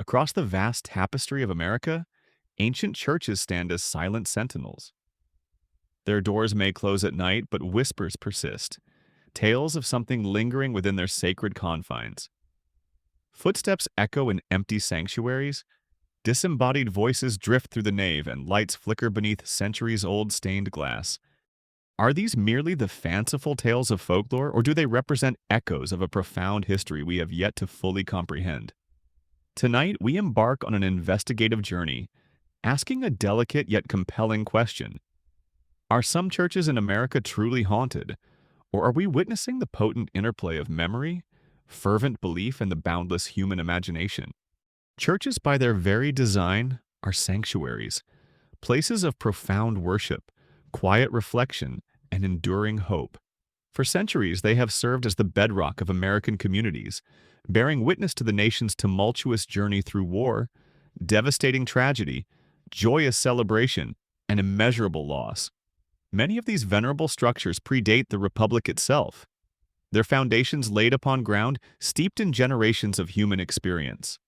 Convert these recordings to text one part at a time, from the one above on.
Across the vast tapestry of America, ancient churches stand as silent sentinels. Their doors may close at night, but whispers persist, tales of something lingering within their sacred confines. Footsteps echo in empty sanctuaries, disembodied voices drift through the nave, and lights flicker beneath centuries-old stained glass. Are these merely the fanciful tales of folklore, or do they represent echoes of a profound history we have yet to fully comprehend? Tonight, we embark on an investigative journey, asking a delicate yet compelling question. Are some churches in America truly haunted, or are we witnessing the potent interplay of memory, fervent belief, and the boundless human imagination? Churches, by their very design, are sanctuaries, places of profound worship, quiet reflection, and enduring hope. For centuries, they have served as the bedrock of American communities, bearing witness to the nation's tumultuous journey through war, devastating tragedy, joyous celebration, and immeasurable loss. Many of these venerable structures predate the Republic itself, their foundations laid upon ground steeped in generations of human experience.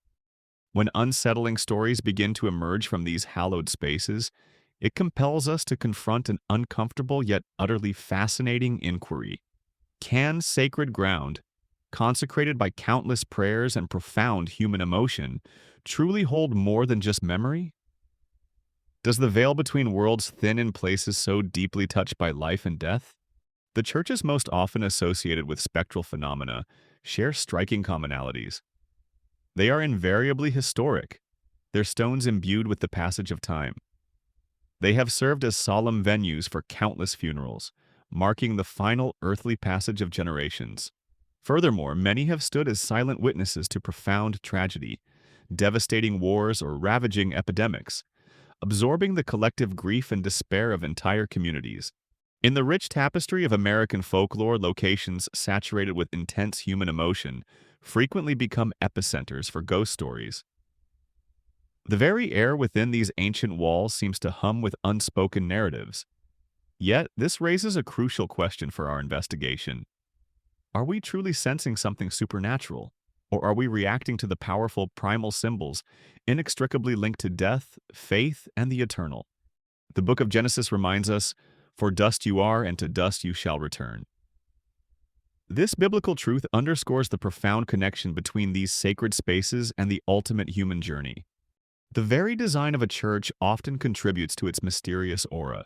When unsettling stories begin to emerge from these hallowed spaces, it compels us to confront an uncomfortable yet utterly fascinating inquiry. Can sacred ground, consecrated by countless prayers and profound human emotion, truly hold more than just memory? Does the veil between worlds thin in places so deeply touched by life and death? The churches most often associated with spectral phenomena share striking commonalities. They are invariably historic, their stones imbued with the passage of time. They have served as solemn venues for countless funerals, marking the final earthly passage of generations. Furthermore, many have stood as silent witnesses to profound tragedy, devastating wars, or ravaging epidemics, absorbing the collective grief and despair of entire communities. In the rich tapestry of American folklore, locations saturated with intense human emotion frequently become epicenters for ghost stories. The very air within these ancient walls seems to hum with unspoken narratives. Yet, this raises a crucial question for our investigation. Are we truly sensing something supernatural, or are we reacting to the powerful primal symbols inextricably linked to death, faith, and the eternal? The book of Genesis reminds us, "For dust you are, and to dust you shall return." This biblical truth underscores the profound connection between these sacred spaces and the ultimate human journey. The very design of a church often contributes to its mysterious aura.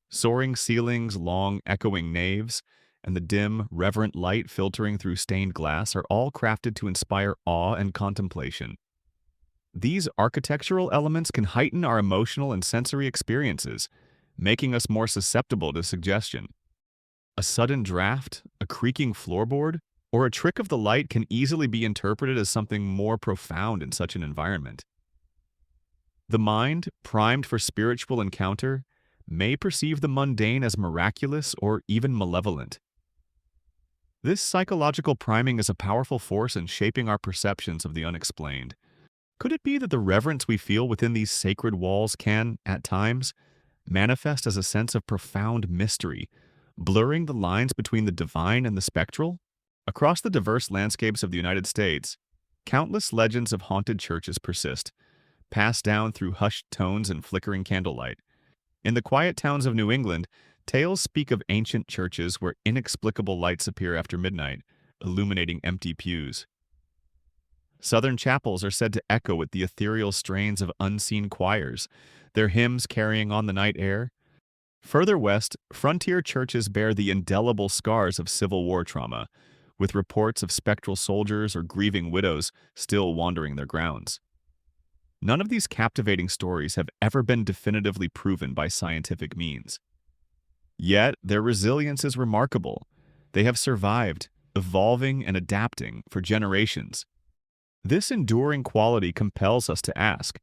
Soaring ceilings, long, echoing naves, and the dim, reverent light filtering through stained glass are all crafted to inspire awe and contemplation. These architectural elements can heighten our emotional and sensory experiences, making us more susceptible to suggestion. A sudden draft, a creaking floorboard, or a trick of the light can easily be interpreted as something more profound in such an environment. The mind, primed for spiritual encounter, may perceive the mundane as miraculous or even malevolent. This psychological priming is a powerful force in shaping our perceptions of the unexplained. Could it be that the reverence we feel within these sacred walls can, at times, manifest as a sense of profound mystery, blurring the lines between the divine and the spectral? Across the diverse landscapes of the United States, countless legends of haunted churches persist, passed down through hushed tones and flickering candlelight. In the quiet towns of New England, tales speak of ancient churches where inexplicable lights appear after midnight, illuminating empty pews. Southern chapels are said to echo with the ethereal strains of unseen choirs, their hymns carrying on the night air. Further west, frontier churches bear the indelible scars of Civil War trauma, with reports of spectral soldiers or grieving widows still wandering their grounds. None of these captivating stories have ever been definitively proven by scientific means. Yet, their resilience is remarkable. They have survived, evolving and adapting for generations. This enduring quality compels us to ask,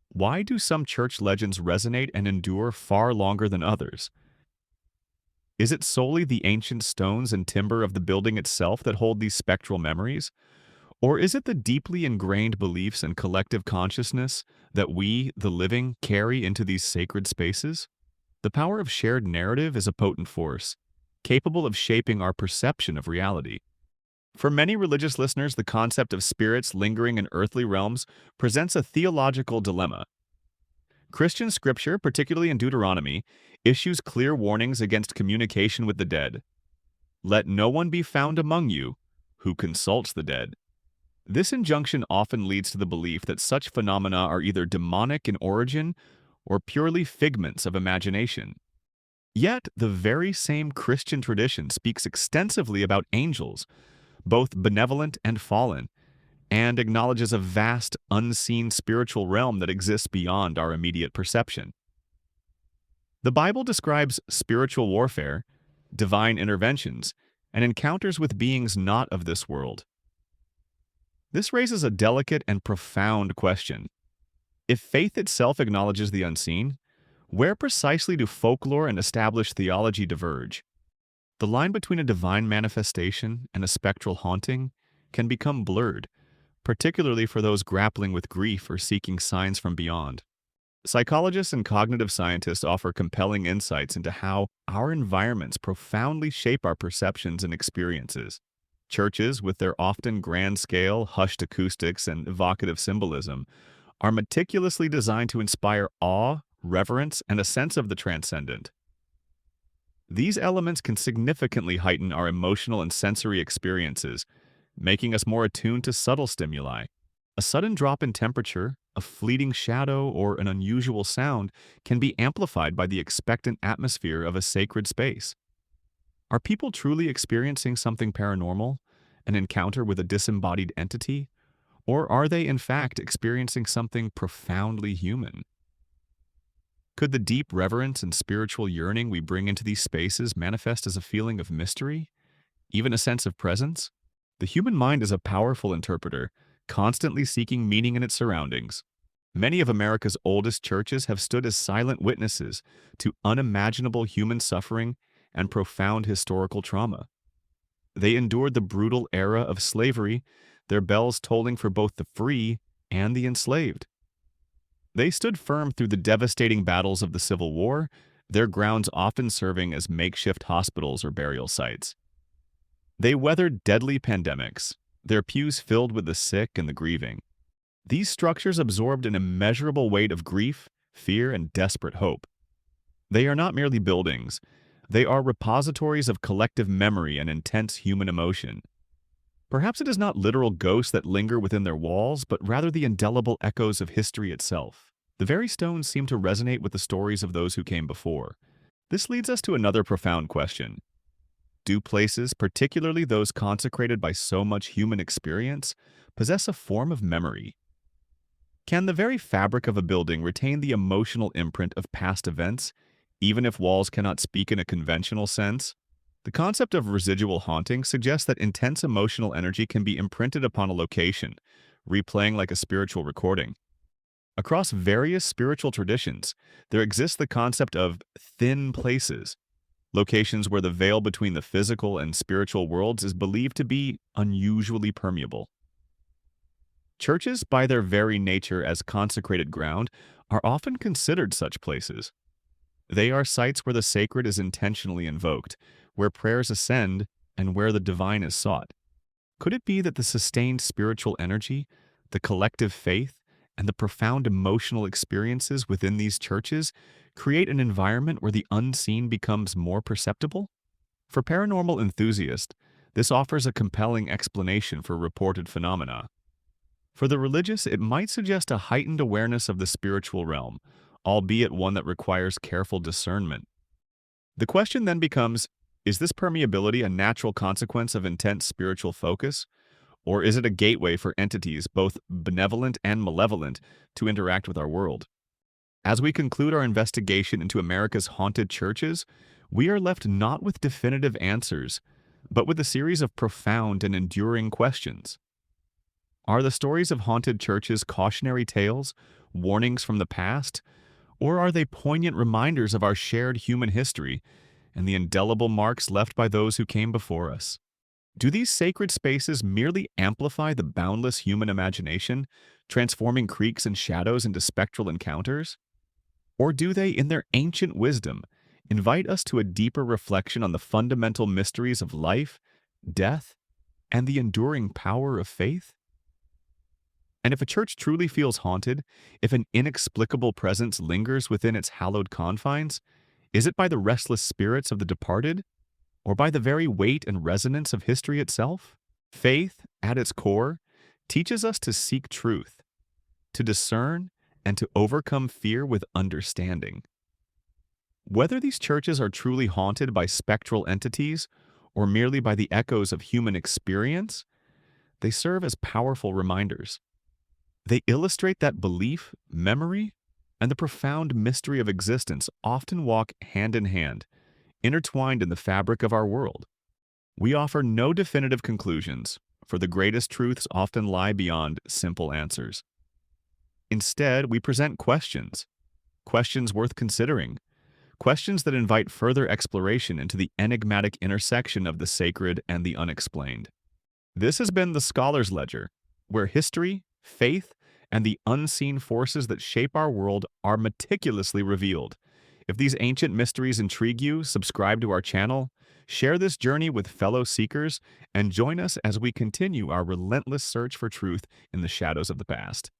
why do some church legends resonate and endure far longer than others? Is it solely the ancient stones and timber of the building itself that hold these spectral memories? Or is it the deeply ingrained beliefs and collective consciousness that we, the living, carry into these sacred spaces? The power of shared narrative is a potent force, capable of shaping our perception of reality. For many religious listeners, the concept of spirits lingering in earthly realms presents a theological dilemma. Christian scripture, particularly in Deuteronomy, issues clear warnings against communication with the dead. Let no one be found among you who consults the dead. This injunction often leads to the belief that such phenomena are either demonic in origin or purely figments of imagination. Yet, the very same Christian tradition speaks extensively about angels, both benevolent and fallen, and acknowledges a vast, unseen spiritual realm that exists beyond our immediate perception. The Bible describes spiritual warfare, divine interventions, and encounters with beings not of this world. This raises a delicate and profound question. If faith itself acknowledges the unseen, where precisely do folklore and established theology diverge? The line between a divine manifestation and a spectral haunting can become blurred, particularly for those grappling with grief or seeking signs from beyond. Psychologists and cognitive scientists offer compelling insights into how our environments profoundly shape our perceptions and experiences. Churches, with their often grand scale, hushed acoustics, and evocative symbolism, are meticulously designed to inspire awe, reverence, and a sense of the transcendent. These elements can significantly heighten our emotional and sensory experiences, making us more attuned to subtle stimuli. A sudden drop in temperature, a fleeting shadow, or an unusual sound can be amplified by the expectant atmosphere of a sacred space. Are people truly experiencing something paranormal, an encounter with a disembodied entity, or are they in fact experiencing something profoundly human? Could the deep reverence and spiritual yearning we bring into these spaces manifest as a feeling of mystery, even a sense of presence? The human mind is a powerful interpreter, constantly seeking meaning in its surroundings. Many of America's oldest churches have stood as silent witnesses to unimaginable human suffering and profound historical trauma. They endured the brutal era of slavery, their bells tolling for both the free and the enslaved. They stood firm through the devastating battles of the Civil War, their grounds often serving as makeshift hospitals or burial sites. They weathered deadly pandemics, their pews filled with the sick and the grieving. These structures absorbed an immeasurable weight of grief, fear, and desperate hope. They are not merely buildings. They are repositories of collective memory and intense human emotion. Perhaps it is not literal ghosts that linger within their walls, but rather the indelible echoes of history itself. The very stones seem to resonate with the stories of those who came before. This leads us to another profound question. Do places, particularly those consecrated by so much human experience, possess a form of memory? Can the very fabric of a building retain the emotional imprint of past events, even if walls cannot speak in a conventional sense? The concept of residual haunting suggests that intense emotional energy can be imprinted upon a location, replaying like a spiritual recording. Across various spiritual traditions, there exists the concept of thin places, locations where the veil between the physical and spiritual worlds is believed to be unusually permeable. Churches, by their very nature as consecrated ground, are often considered such places. They are sites where the sacred is intentionally invoked, where prayers ascend, and where the divine is sought. Could it be that the sustained spiritual energy, the collective faith, and the profound emotional experiences within these churches create an environment where the unseen becomes more perceptible? For paranormal enthusiasts, this offers a compelling explanation for reported phenomena. For the religious, it might suggest a heightened awareness of the spiritual realm, albeit one that requires careful discernment. The question then becomes, is this permeability a natural consequence of intense spiritual focus, or is it a gateway for entities, both benevolent and malevolent, to interact with our world? As we conclude our investigation into America's haunted churches, we are left not with definitive answers, but with a series of profound and enduring questions. Are the stories of haunted churches cautionary tales, warnings from the past, or are they poignant reminders of our shared human history and the indelible marks left by those who came before us? Do these sacred spaces merely amplify the boundless human imagination, transforming creaks and shadows into spectral encounters? Or do they, in their ancient wisdom, invite us to a deeper reflection on the fundamental mysteries of life, death, and the enduring power of faith? And if a church truly feels haunted, if an inexplicable presence lingers within its hallowed confines, is it by the restless spirits of the departed, or by the very weight and resonance of history itself? Faith, at its core, teaches us to seek truth, to discern, and to overcome fear with understanding. Whether these churches are truly haunted by spectral entities or merely by the echoes of human experience, they serve as powerful reminders. They illustrate that belief, memory, and the profound mystery of existence often walk hand in hand, intertwined in the fabric of our world. We offer no definitive conclusions, for the greatest truths often lie beyond simple answers. Instead, we present questions, questions worth considering, questions that invite further exploration into the enigmatic intersection of the sacred and the unexplained. This has been the Scholar's Ledger, where history, faith, and the unseen forces that shape our world are meticulously revealed. If these ancient mysteries intrigue you, subscribe to our channel, share this journey with fellow seekers, and join us as we continue our relentless search for truth in the shadows of the past.